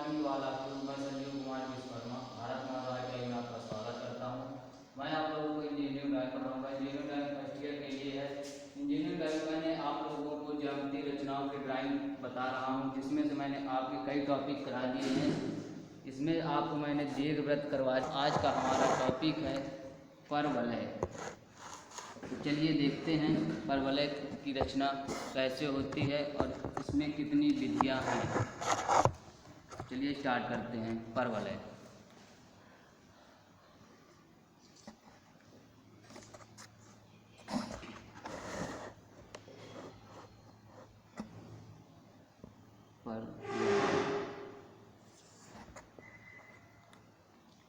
Morning to all of you. मैं संजीव कुमार विश्वकर्मा भारत माता academy में आपका स्वागत करता हूं। मैं आप लोगों को इंजीनियरिंग ड्राइंग पढ़ाऊंगा। इंजीनियरिंग ड्राइंग फर्स्ट ईयर के लिए है। इंजीनियरिंग ड्राइंग मैंने आप लोगों को ज्यामितीय रचनाओं की ड्राइंग बता रहा हूं, जिसमें से मैंने आपके कई टॉपिक करा दिए हैं। इसमें आपको मैंने दीर्घवृत्त करवा। आज का हमारा टॉपिक है परवलय। तो चलिए देखते हैं परवलय की रचना कैसे होती है और इसमें कितनी विधियां हैं। चलिए स्टार्ट करते हैं। परवलय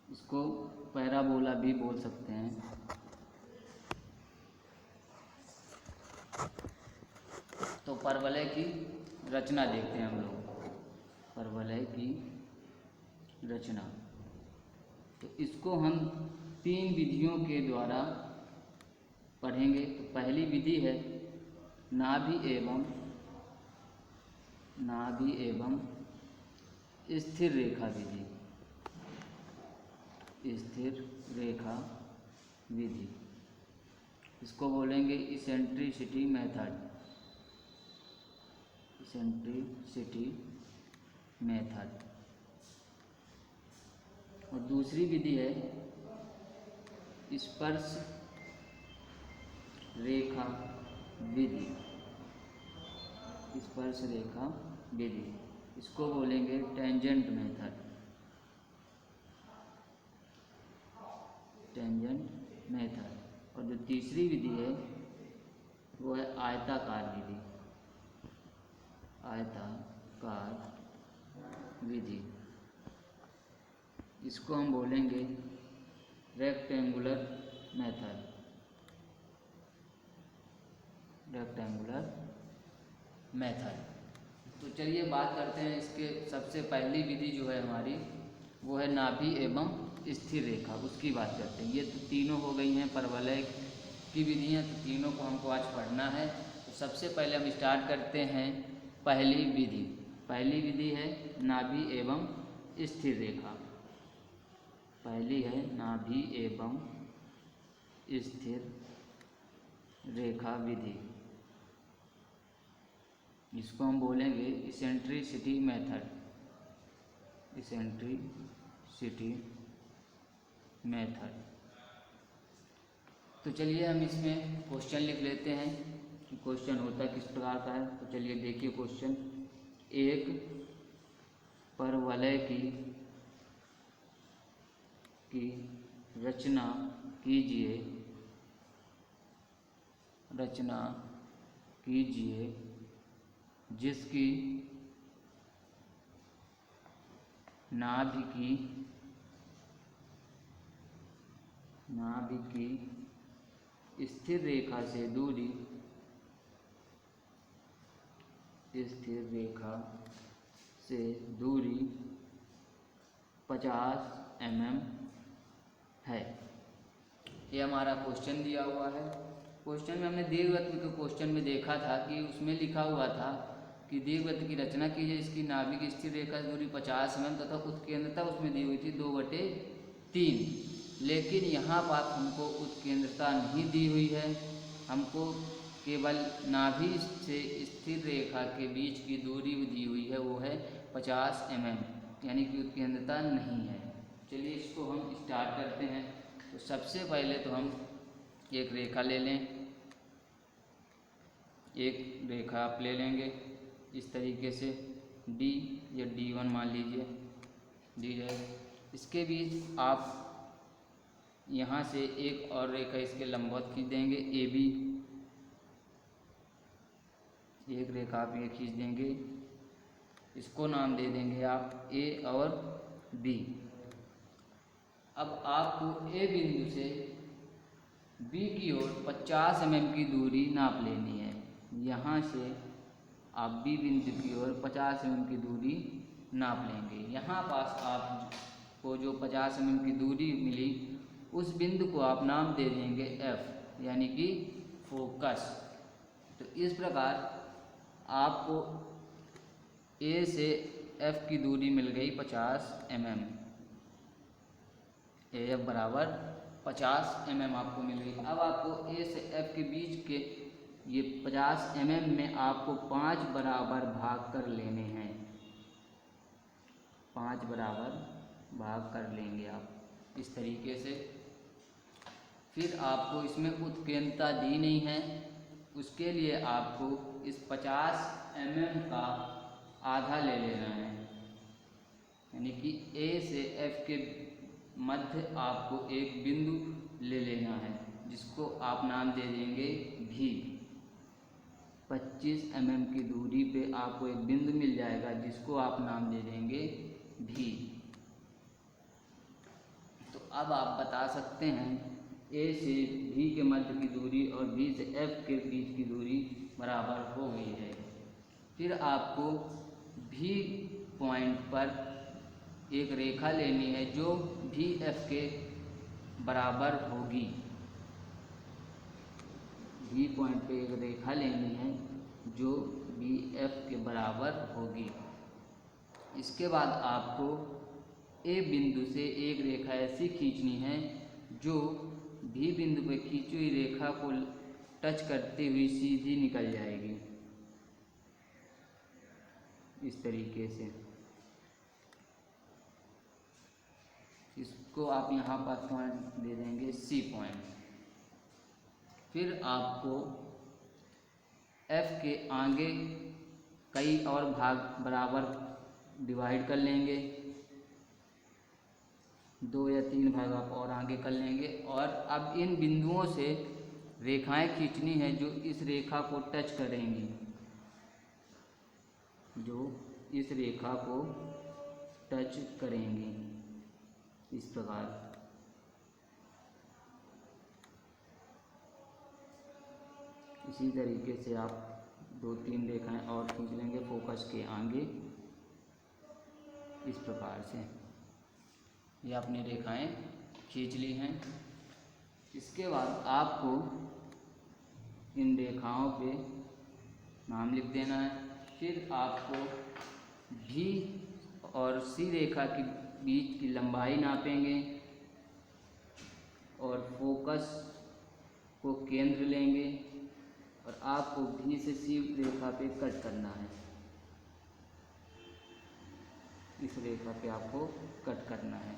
इसको पैराबोला भी बोल सकते हैं। तो परवलय की रचना देखते हैं हम लोग। परवलय की रचना, तो इसको हम 3 विधियों के द्वारा पढ़ेंगे। तो पहली विधि है नाभि एवं स्थिर रेखा विधि। स्थिर रेखा विधि इसको बोलेंगे इसेंट्रिसिटी मेथड। Eccentricity method. और दूसरी विधि है स्पर्श रेखा विधि। स्पर्श रेखा विधि इसको बोलेंगे टेंजेंट मेथड। Tangent method. और जो तीसरी विधि है वो है आयताकार विधि। आयताकार विधि इसको हम बोलेंगे रेक्टेंगुलर मेथड। Rectangular method. तो चलिए बात करते हैं इसके। सबसे पहली विधि जो है हमारी वो है नाभि एवं स्थिर रेखा, उसकी बात करते हैं। ये तो तीनों हो गई हैं परवलय की विधियां, तो तीनों को हमको आज पढ़ना है। तो सबसे पहले हम स्टार्ट करते हैं पहली विधि। पहली विधि है नाभि एवं स्थिर रेखा। पहली है नाभि एवं स्थिर रेखा विधि। इसको हम बोलेंगे इसेंट्रिसिटी मेथड। Eccentricity method. तो चलिए हम इसमें क्वेश्चन लिख लेते हैं कि क्वेश्चन होता किस प्रकार का है। तो चलिए देखिए क्वेश्चन। एक परवलय की रचना कीजिए। रचना कीजिए जिसकी नाभि की स्थिर रेखा से दूरी 50 mm है। ये हमारा क्वेश्चन दिया हुआ है। क्वेश्चन में हमने दीर्घवृत्त के क्वेश्चन में देखा था कि उसमें लिखा हुआ था कि दीर्घवृत्त की रचना कीजिए इसकी नाभि की स्थिर रेखा से दूरी 50 mm तथा उत्केंद्रता उसमें दी हुई थी 2/3। लेकिन यहाँ पर हमको उत्केंद्रता नहीं दी हुई है। हमको केवल नाभि से स्थिर रेखा के बीच की दूरी दी हुई है, वो है 50 mm, यानी कि उत्केंद्रता नहीं है। चलिए इसको हम स्टार्ट करते हैं। तो सबसे पहले तो हम एक रेखा ले लें। एक रेखा आप ले लेंगे इस तरीके से D या D1 मान लीजिए, दी जाए। इसके बीच आप यहाँ से एक और रेखा इसके लंबवत खींच देंगे AB। एक रेखा आप ये खींच देंगे, इसको नाम दे देंगे आप A और B। अब आपको A बिंदु से B की ओर 50 mm की दूरी नाप लेनी है। यहाँ से आप B बिंदु की ओर 50 mm की दूरी नाप लेंगे। यहाँ पास आपको जो 50 mm की दूरी मिली उस बिंदु को आप नाम दे देंगे F, यानी कि फोकस। तो इस प्रकार आपको A से F की दूरी मिल गई 50 mm। AF बराबर 50 mm आपको मिल गई। अब आपको A से F के बीच के ये 50 mm में आपको 5 बराबर भाग कर लेने हैं। 5 बराबर भाग कर लेंगे आप इस तरीके से। फिर आपको इसमें उत्केंद्रता दी नहीं है, उसके लिए आपको इस 50 mm का आधा ले लेना है, यानी कि A से F के मध्य आपको एक बिंदु ले लेना है जिसको आप नाम दे देंगे V। 25 mm की दूरी पे आपको एक बिंदु मिल जाएगा जिसको आप नाम दे देंगे V। तो अब आप बता सकते हैं A से V के मध्य की दूरी और V से F के बीच की दूरी बराबर हो गई है। फिर आपको V पॉइंट पर एक रेखा लेनी है जो VF के बराबर होगी। V पॉइंट पे एक रेखा लेनी है जो VF के बराबर होगी। इसके बाद आपको A बिंदु से एक रेखा ऐसी खींचनी है जो V बिंदु पे खींची हुई रेखा को टच करते हुए सीधी निकल जाएगी इस तरीके से। इसको आप यहाँ पर पॉइंट दे देंगे C पॉइंट। फिर आपको F के आगे कई और भाग बराबर डिवाइड कर लेंगे, 2 या 3 भाग आप और आगे कर लेंगे। और अब इन बिंदुओं से रेखाएं खींचनी है जो इस रेखा को टच करेंगी, जो इस रेखा को टच करेंगी इस प्रकार। इसी तरीके से आप 2-3 रेखाएं और खींच लेंगे फोकस के आगे इस प्रकार से। ये आपने रेखाएं खींच ली हैं। इसके बाद आपको इन रेखाओं पे नाम लिख देना है। फिर आपको V और C रेखा के बीच की लंबाई नापेंगे और फोकस को केंद्र लेंगे और आपको V से C रेखा पे कट करना है। इस रेखा पे आपको कट करना है।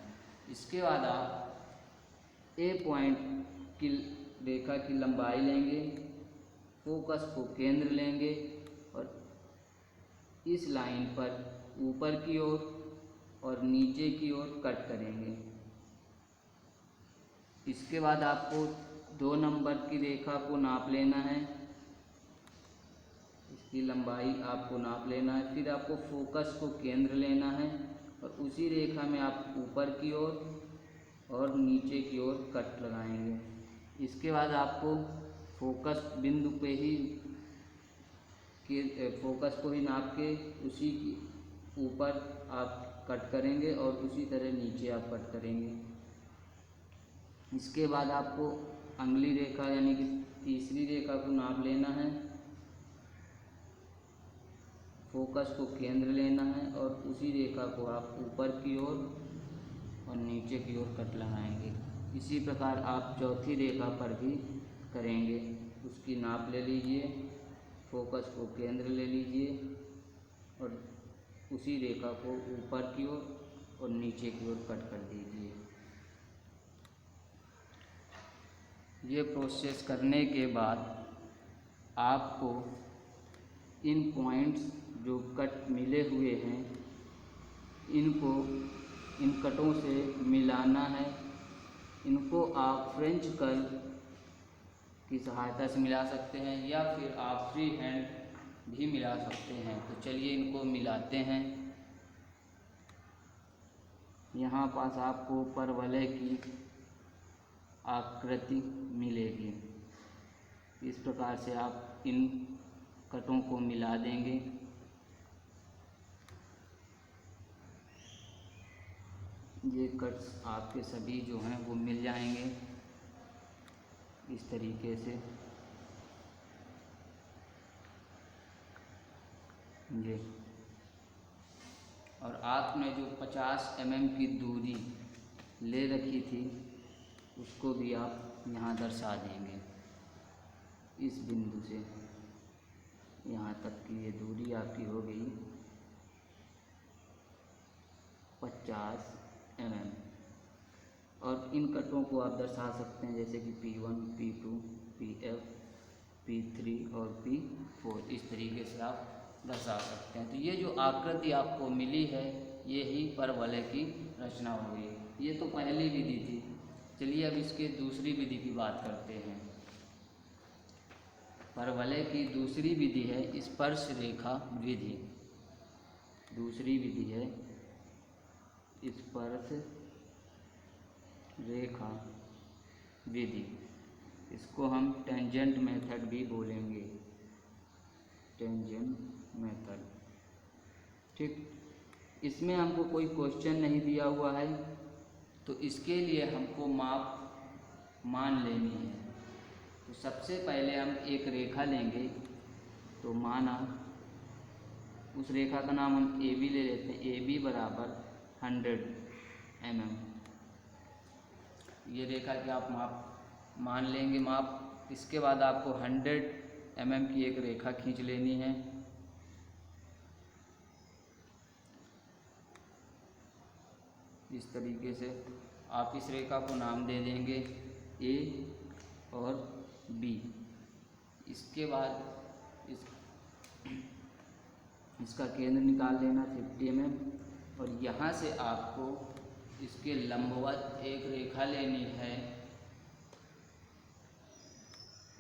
इसके बाद आप A पॉइंट की रेखा की लंबाई लेंगे, फोकस को केंद्र लेंगे और इस लाइन पर ऊपर की ओर और नीचे की ओर कट करेंगे। इसके बाद आपको 2 नंबर की रेखा को नाप लेना है, इसकी लंबाई आपको नाप लेना है। फिर आपको फोकस को केंद्र लेना है और उसी रेखा में आप ऊपर की ओर और नीचे की ओर कट लगाएंगे। इसके बाद आपको फोकस बिंदु पे ही फोकस को ही नाप के उसी की ऊपर आप कट करेंगे और उसी तरह नीचे आप कट करेंगे। इसके बाद आपको अगली रेखा यानी कि तीसरी रेखा को नाप लेना है, फोकस को केंद्र लेना है और उसी रेखा को आप ऊपर की ओर और नीचे की ओर कट लगाएंगे। इसी प्रकार आप चौथी रेखा पर भी करेंगे। उसकी नाप ले लीजिए, फोकस को केंद्र ले लीजिए और उसी रेखा को ऊपर की ओर और नीचे की ओर कट कर दीजिए। ये प्रोसेस करने के बाद आपको इन पॉइंट्स जो कट मिले हुए हैं इनको इन कटों से मिलाना है। इनको आप फ्रेंच कर्व की सहायता से मिला सकते हैं या फिर आप फ्री हैंड भी मिला सकते हैं। तो चलिए इनको मिलाते हैं। यहाँ पास आपको परवलय की आकृति मिलेगी। इस प्रकार से आप इन कटों को मिला देंगे। ये कट्स आपके सभी जो हैं वो मिल जाएंगे इस तरीके से। ये और आपने जो 50 mm की दूरी ले रखी थी उसको भी आप यहाँ दर्शा देंगे। इस बिंदु से यहाँ तक की ये दूरी आपकी हो गई 50 mm। और इन कटों को आप दर्शा सकते हैं जैसे कि P1, P2, PF, P3 और P4, इस तरीके से आप दर्शा सकते हैं। तो ये जो आकृति आपको मिली है ये ही परवलय की रचना हुई। ये तो पहली विधि थी। चलिए अब इसके दूसरी विधि की बात करते हैं। परवलय की दूसरी विधि है स्पर्श रेखा विधि। दूसरी विधि है स्पर्श रेखा विधि। इसको हम टेंजेंट मेथड भी बोलेंगे, टेंजेंट मेथड। ठीक, इसमें हमको कोई क्वेश्चन नहीं दिया हुआ है तो इसके लिए हमको मान लेनी है। तो सबसे पहले हम एक रेखा लेंगे। तो माना उस रेखा का नाम हम ए बी ले लेते हैं। ए बी बराबर 100 mm। ये रेखा की आप मान लेंगे माप। इसके बाद आपको 100 mm की एक रेखा खींच लेनी है। इस तरीके से आप इस रेखा को नाम दे देंगे ए और बी। इसके बाद इसका केंद्र निकाल लेना 50 mm और यहाँ से आपको इसके लंबवत एक रेखा लेनी है।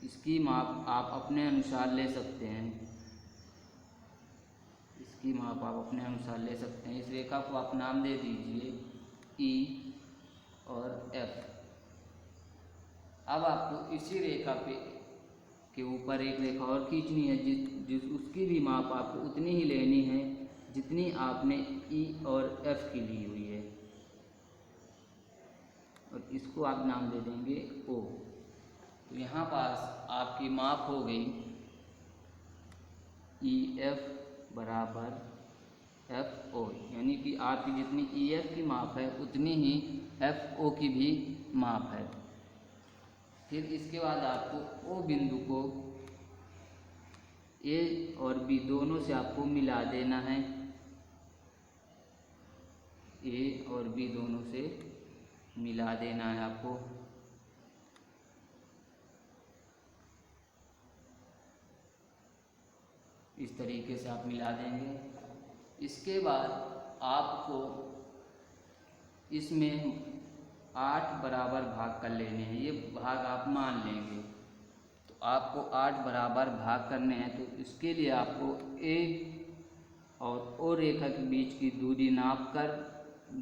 इसकी माप आप अपने अनुसार ले सकते हैं। इसकी माप आप अपने अनुसार ले सकते हैं। इस रेखा को आप नाम दे दीजिए ई और एफ। अब आपको इसी रेखा के ऊपर एक रेखा और खींचनी है जिस उसकी भी माप आपको उतनी ही लेनी है जितनी आपने ई और एफ की ली हुई है। और इसको आप नाम दे देंगे ओ। तो यहाँ पास आपकी माप हो गई ई एफ बराबर एफ ओ, यानी कि आपकी जितनी ई एफ की माप है उतनी ही एफ ओ की भी माप है। फिर इसके बाद आपको ओ बिंदु को ए और बी दोनों से आपको मिला देना है। ए और बी दोनों से मिला देना है आपको। इस तरीके से आप मिला देंगे। इसके बाद आपको इसमें 8 बराबर भाग कर लेने हैं। ये भाग आप मान लेंगे। तो आपको 8 बराबर भाग करने हैं। तो इसके लिए आपको ए और ओ रेखा के बीच की दूरी नाप कर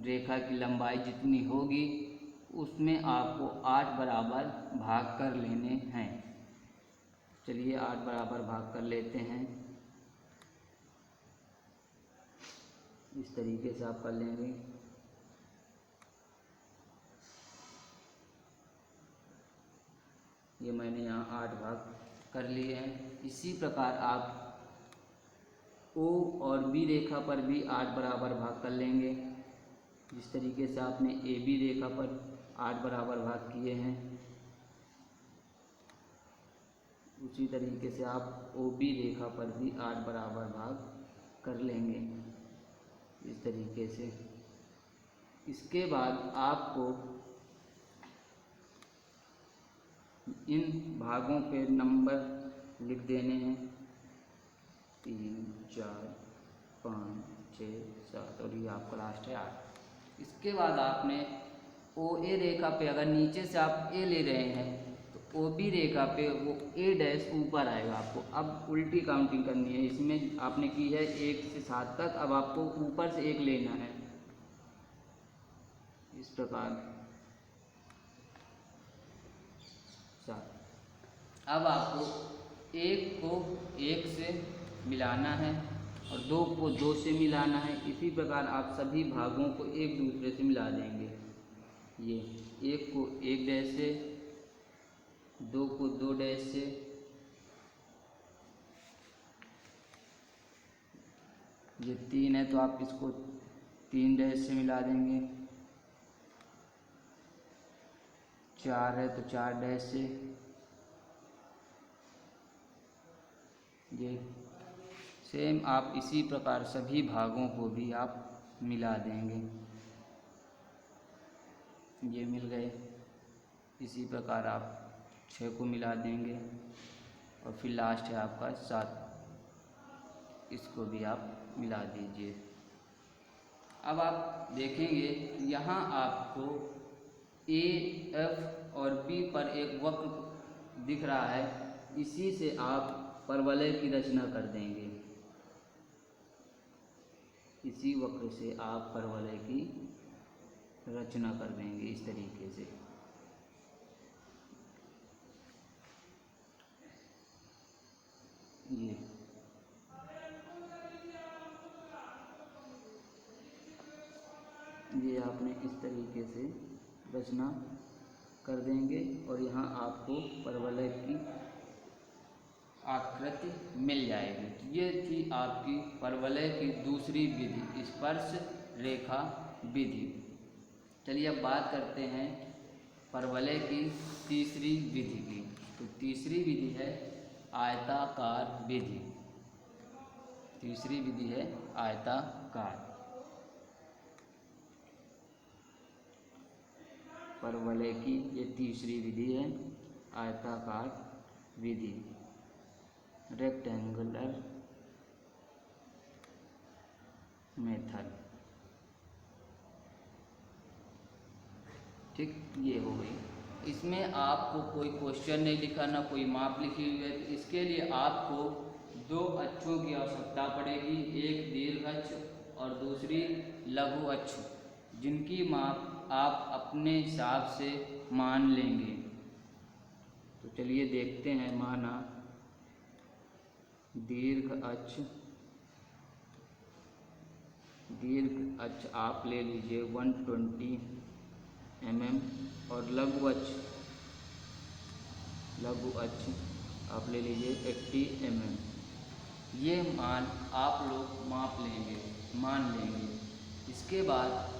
रेखा की लंबाई जितनी होगी उसमें आपको 8 बराबर भाग कर लेने हैं। चलिए 8 बराबर भाग कर लेते हैं। इस तरीके से आप कर लेंगे। ये मैंने यहाँ 8 भाग कर लिए हैं। इसी प्रकार आप ओ और बी रेखा पर भी 8 बराबर भाग कर लेंगे। जिस तरीके से आपने ए बी रेखा पर 8 बराबर भाग किए हैं उसी तरीके से आप ओ बी रेखा पर भी 8 बराबर भाग कर लेंगे। इस तरीके से इसके बाद आपको इन भागों पे नंबर लिख देने हैं 3, 4, 5, 6, 7 और ये आपका लास्ट है 8। इसके बाद आपने ओ ए रेखा पे अगर नीचे से आप ए ले रहे हैं तो ओ बी रेखा पे वो ए डैश ऊपर आएगा। आपको अब उल्टी काउंटिंग करनी है। इसमें आपने की है 1 से 7 तक। अब आपको ऊपर से 1 लेना है। इस प्रकार 7। अब आपको 1 को 1 से मिलाना है और 2 को 2 से मिलाना है। इसी प्रकार आप सभी भागों को एक दूसरे से मिला देंगे। ये 1 को 1 डैश से, 2 को 2 डैश से, ये 3 है तो आप इसको 3 डैश से मिला देंगे, 4 है तो 4 डैश से, ये सेम आप इसी प्रकार सभी भागों को भी आप मिला देंगे। ये मिल गए, इसी प्रकार आप 6 को मिला देंगे और फिर लास्ट है आपका 7, इसको भी आप मिला दीजिए। अब आप देखेंगे यहाँ आपको ए, एफ और बी पर एक वक्र दिख रहा है, इसी से आप परवलय की रचना कर देंगे। इसी वक्र से आप परवलय की रचना कर देंगे इस तरीके से। ये आपने इस तरीके से रचना कर देंगे और यहाँ आपको परवलय की आकृति मिल जाएगी। ये थी आपकी परवलय की दूसरी विधि, स्पर्श रेखा विधि। चलिए अब बात करते हैं परवलय की तीसरी विधि की। तो तीसरी विधि है आयताकार विधि। तीसरी विधि है आयताकार। परवलय की ये तीसरी विधि है आयताकार विधि, रेक्टेंगुलर मेथड। ठीक, ये हो गई। इसमें आपको कोई क्वेश्चन नहीं लिखा, ना कोई माप लिखी हुई है। तो इसके लिए आपको 2 अक्षों की आवश्यकता पड़ेगी, एक दीर्घ अक्ष और दूसरी लघु अक्ष, जिनकी माप आप अपने हिसाब से मान लेंगे। तो चलिए देखते हैं। माना दीर्घ अक्ष आप ले लीजिए 120 mm और लघु अक्ष आप ले लीजिए 80 mm। ये मान आप लोग मान लेंगे। इसके बाद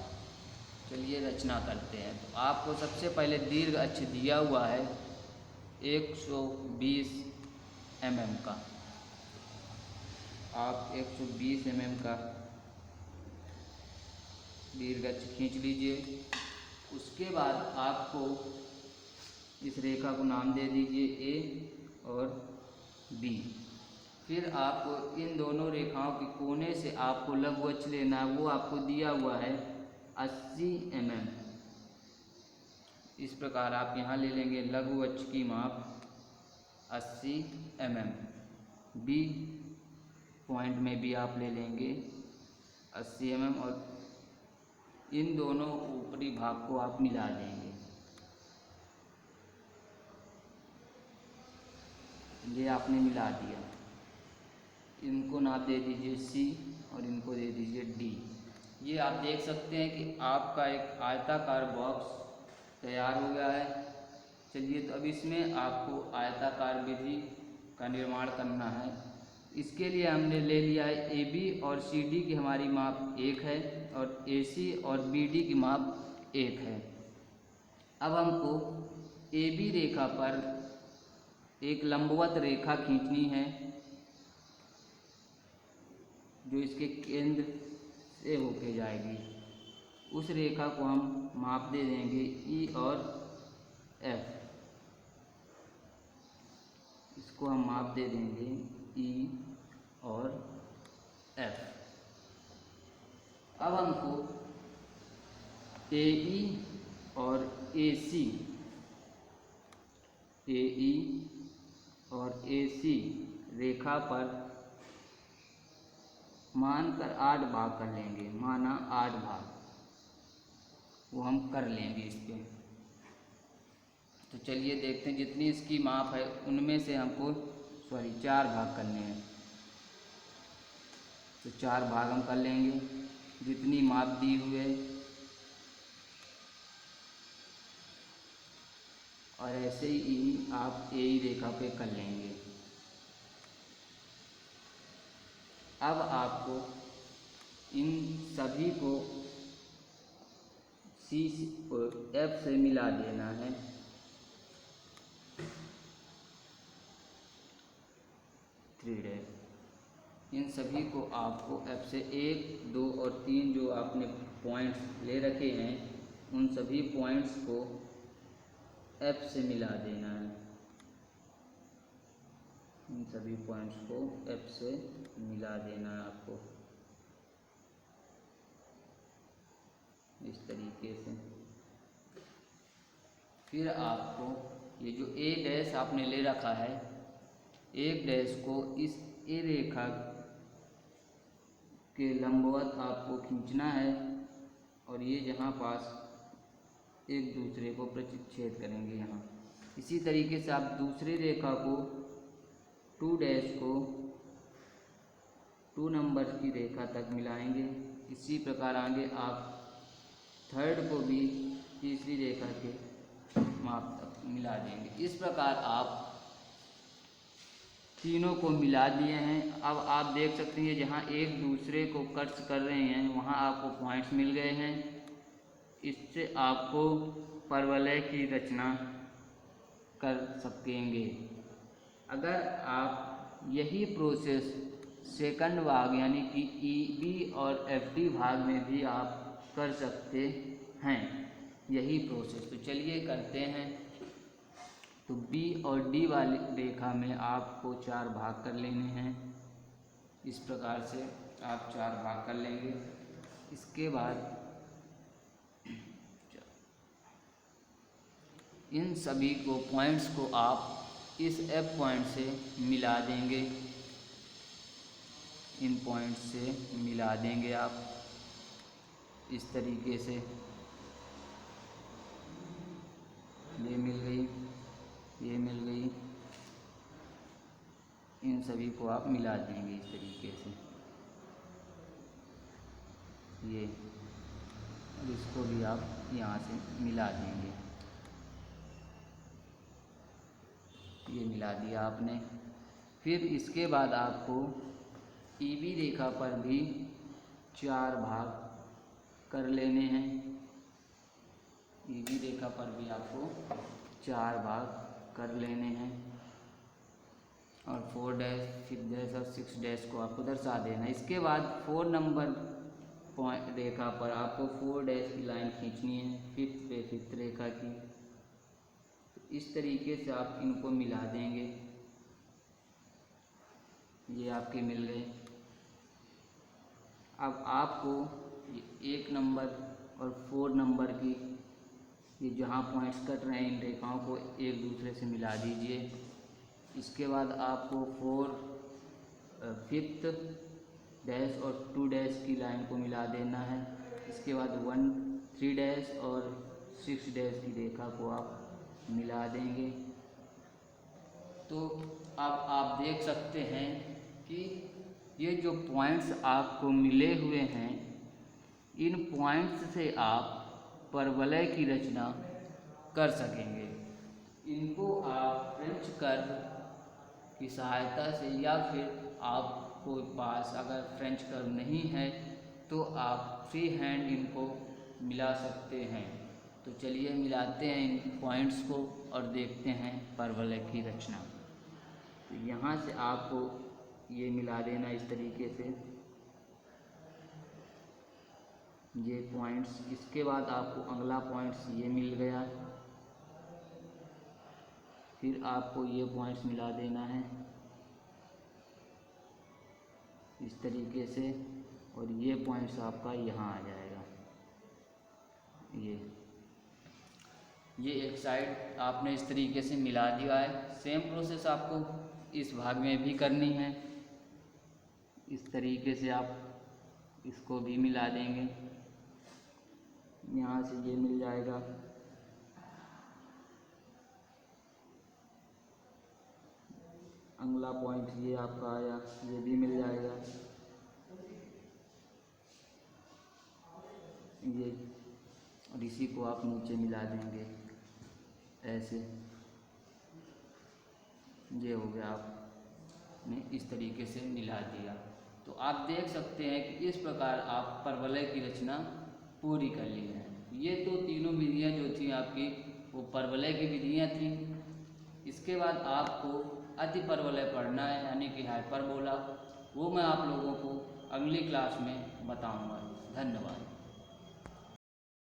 चलिए रचना करते हैं। तो आपको सबसे पहले दीर्घ अक्ष दिया हुआ है 120 mm का। आप 120 mm का दीर्घ अक्ष खींच लीजिए। उसके बाद आपको इस रेखा को नाम दे दीजिए A और B। फिर आपको इन दोनों रेखाओं के कोने से आपको लघु अक्ष लेना है, वो आपको दिया हुआ है 80 mm। इस प्रकार आप यहाँ ले लेंगे लघु अक्ष की माप 80 mm। B पॉइंट में भी आप ले लेंगे 80 mm और इन दोनों ऊपरी भाग को आप मिला देंगे। ये आपने मिला दिया। इनको नाप दे दीजिए C और इनको दे दीजिए D। ये आप देख सकते हैं कि आपका एक आयताकार बॉक्स तैयार हो गया है। चलिए तो अब इसमें आपको आयताकार विधि का निर्माण करना है। इसके लिए हमने ले लिया है AB और CD की हमारी माप 1 है और AC और BD की माप 1 है। अब हमको AB रेखा पर एक लंबवत रेखा खींचनी है जो इसके केंद्र से होके जाएगी। उस रेखा को हम माप दे देंगे E और F। इसको हम माप दे देंगे E और F। अब हमको AE और AC रेखा पर मानकर 8 भाग कर लेंगे। माना 8 भाग वो हम कर लेंगे इस पे। तो चलिए देखते हैं जितनी इसकी माप है उनमें से हमको 4 भाग करने हैं। तो 4 भाग हम कर लेंगे जितनी माप दी हुई है। और ऐसे ही आप AE रेखा पे कर लेंगे। अब आपको इन सभी को F से मिला देना है। इन सभी को आपको F से 1, 2 और 3 जो आपने पॉइंट्स ले रखे हैं उन सभी पॉइंट्स को F से मिला देना है। इन सभी पॉइंट्स को F से मिला देना है आपको इस तरीके से। फिर आपको ये जो A डैश आपने ले रखा है, एक डैश को इस A रेखा के लंबवत आपको खींचना है और ये जहाँ पास एक दूसरे को प्रतिच्छेद करेंगे यहाँ। इसी तरीके से आप दूसरी रेखा को 2 डैश को 2 नंबर की रेखा तक मिलाएंगे। इसी प्रकार आगे आप थर्ड को भी तीसरी रेखा के माप तक मिला देंगे। इस प्रकार आप तीनों को मिला दिए हैं। अब आप देख सकते हैं जहाँ एक दूसरे को कट कर रहे हैं वहाँ आपको पॉइंट्स मिल गए हैं। इससे आपको परवलय की रचना कर सकेंगे। अगर आप यही प्रोसेस सेकंड भाग यानी कि EB और FD भाग में भी आप कर सकते हैं यही प्रोसेस। तो चलिए करते हैं। तो B और D वाली रेखा में आपको 4 भाग कर लेने हैं। इस प्रकार से आप 4 भाग कर लेंगे। इसके बाद इन सभी को पॉइंट्स को आप इस F पॉइंट से मिला देंगे। इन पॉइंट्स से मिला देंगे आप इस तरीके से। ये मिल गई, ये मिल गई। इन सभी को आप मिला देंगे इस तरीके से ये, और इसको भी आप यहाँ से मिला देंगे। ये मिला दिया आपने। फिर इसके बाद आपको EB रेखा पर भी 4 भाग कर लेने हैं। EB रेखा पर भी आपको 4 भाग कर लेने हैं और 4 डैश, 5 डैश और 6 डैश को आपको दर्शा देना है। इसके बाद 4 नंबर पॉइंट रेखा पर आपको 4 डैश की लाइन खींचनी है 5th पे 5th रेखा की। इस तरीके से आप इनको मिला देंगे। ये आपके मिल गए। अब आपको 1 नंबर और 4 नंबर की ये जहाँ पॉइंट्स कट रहे हैं इन रेखाओं को एक दूसरे से मिला दीजिए। इसके बाद आपको 5th डैश और 2 डैश की लाइन को मिला देना है। इसके बाद 3 डैश और 6 डैश की रेखा को आप मिला देंगे। तो अब आप देख सकते हैं कि ये जो पॉइंट्स आपको मिले हुए हैं इन पॉइंट्स से आप परवलय की रचना कर सकेंगे। इनको आप फ्रेंच कर्व की सहायता से या फिर आपको पास अगर फ्रेंच कर्व नहीं है तो आप फ्री हैंड इनको मिला सकते हैं। तो चलिए मिलाते हैं इन पॉइंट्स को और देखते हैं परवलय की रचना। तो यहाँ से आपको ये मिला देना इस तरीके से ये पॉइंट्स। इसके बाद आपको अगला पॉइंट्स ये मिल गया। फिर आपको ये पॉइंट्स मिला देना है इस तरीके से और ये पॉइंट्स आपका यहाँ आ जाएगा। ये एक साइड आपने इस तरीके से मिला दिया है। सेम प्रोसेस आपको इस भाग में भी करनी है। इस तरीके से आप इसको भी मिला देंगे। यहाँ से ये मिल जाएगा। अगला पॉइंट ये आपका आया, ये भी मिल जाएगा। ये और इसी को आप नीचे मिला देंगे ऐसे। ये हो गया, आपने इस तरीके से मिला दिया। तो आप देख सकते हैं कि इस प्रकार आप परवलय की रचना पूरी कर ली है। ये तो तीनों विधियाँ जो थी आपकी वो परवलय की विधियाँ थी। इसके बाद आपको अति परवलय पढ़ना है, यानी कि हाइपरबोला। वो मैं आप लोगों को अगली क्लास में बताऊंगा। धन्यवाद।